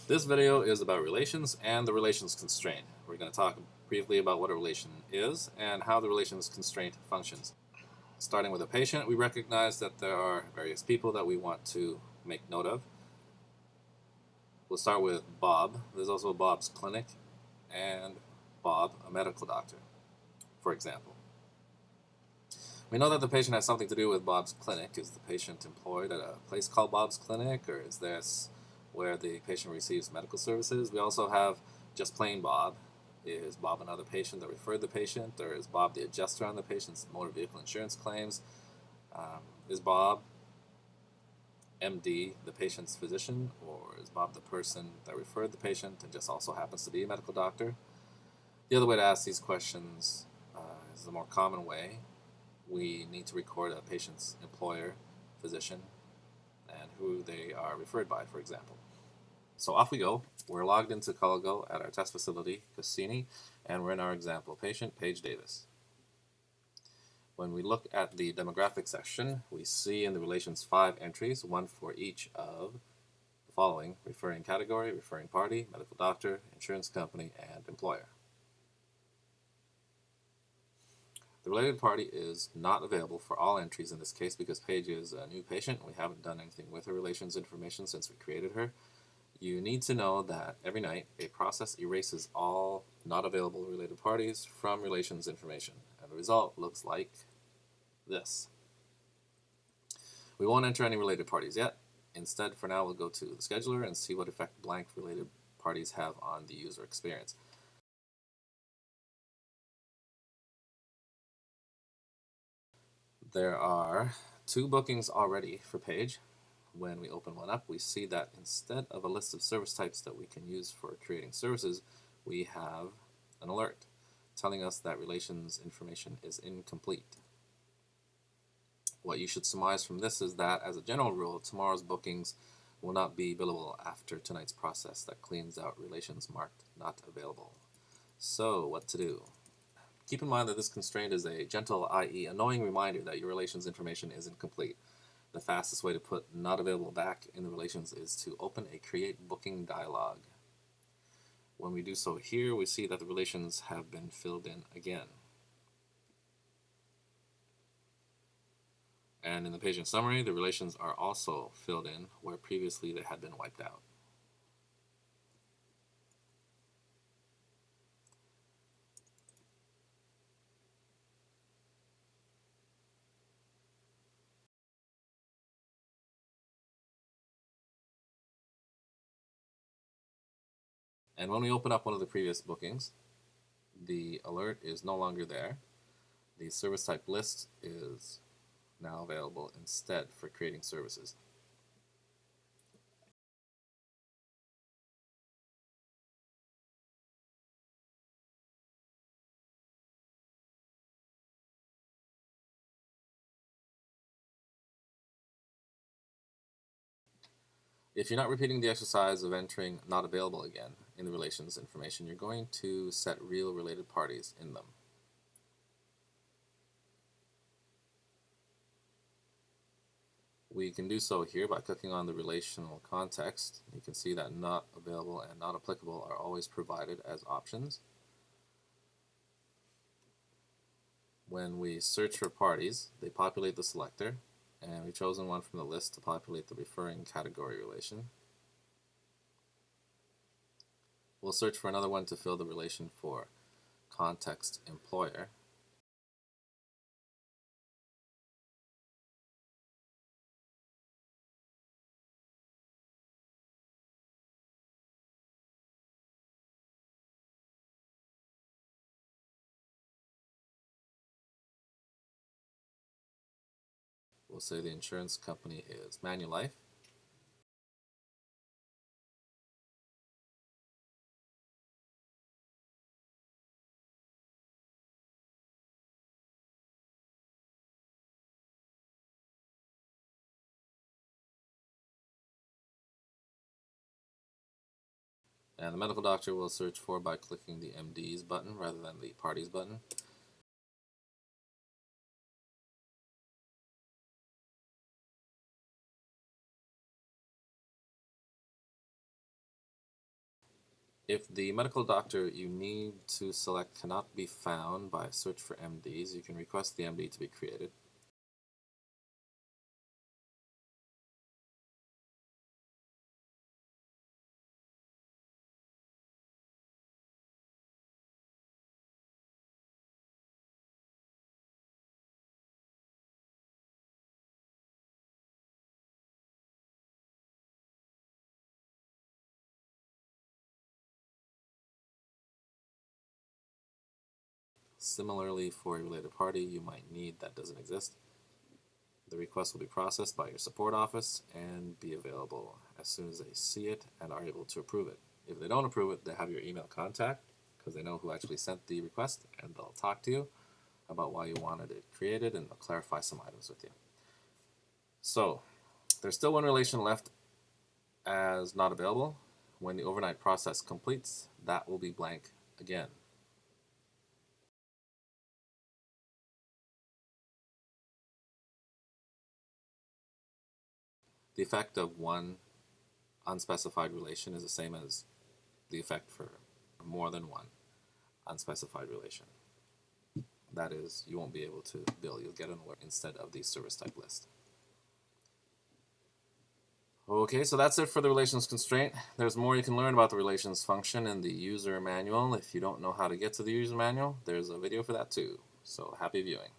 This video is about relations and the relations constraint. We're going to talk briefly about what a relation is and how the relations constraint functions. Starting with a patient, we recognize that there are various people that we want to make note of. We'll start with Bob. There's also Bob's clinic and Bob, a medical doctor, for example. We know that the patient has something to do with Bob's clinic. Is the patient employed at a place called Bob's Clinic, or is this where the patient receives medical services? We also have just plain Bob. Is Bob another patient that referred the patient, or is Bob the adjuster on the patient's motor vehicle insurance claims? Is Bob MD the patient's physician, or is Bob the person that referred the patient and just also happens to be a medical doctor? The other way to ask these questions is the more common way. We need to record a patient's employer, physician, and who they are referred by, for example. So off we go. We're logged into Coligo at our test facility, Cassini, and we're in our example patient, Paige Davis. When we look at the demographic section, we see in the relations 5 entries, one for each of the following: referring category, referring party, medical doctor, insurance company, and employer. The related party is not available for all entries in this case because Paige is a new patient. We haven't done anything with her relations information since we created her. You need to know that every night a process erases all not available related parties from relations information, and the result looks like this. We won't enter any related parties yet. Instead, for now, we'll go to the scheduler and see what effect blank related parties have on the user experience. There are 2 bookings already for Paige. When we open one up, we see that instead of a list of service types that we can use for creating services, we have an alert telling us that relations information is incomplete. What you should surmise from this is that, as a general rule, tomorrow's bookings will not be billable after tonight's process that cleans out relations marked not available. So, what to do? Keep in mind that this constraint is a gentle, i.e. annoying reminder that your relations information is incomplete. The fastest way to put not available back in the relations is to open a create booking dialog. When we do so here, we see that the relations have been filled in again. And in the patient summary, the relations are also filled in where previously they had been wiped out. And when we open up one of the previous bookings, the alert is no longer there. The service type list is now available instead for creating services. If you're not repeating the exercise of entering not available again in the relations information, you're going to set real related parties in them. We can do so here by clicking on the relational context. You can see that not available and not applicable are always provided as options. When we search for parties, they populate the selector, and we've chosen one from the list to populate the referring category relation. We'll search for another one to fill the relation for context employer. We'll say the insurance company is Manulife. And the medical doctor will search for by clicking the MD's button rather than the parties button. If the medical doctor you need to select cannot be found by a search for MDs, you can request the MD to be created. Similarly, for a related party you might need that doesn't exist, the request will be processed by your support office and be available as soon as they see it and are able to approve it. If they don't approve it, they have your email contact because they know who actually sent the request, and they'll talk to you about why you wanted it created, and they'll clarify some items with you. So there's still one relation left as not available. When the overnight process completes, that will be blank again. The effect of one unspecified relation is the same as the effect for more than one unspecified relation. That is, you won't be able to bill. You'll get an alert instead of the service type list. Okay, so that's it for the relations constraint. There's more you can learn about the relations function in the user manual. If you don't know how to get to the user manual, there's a video for that too. So happy viewing.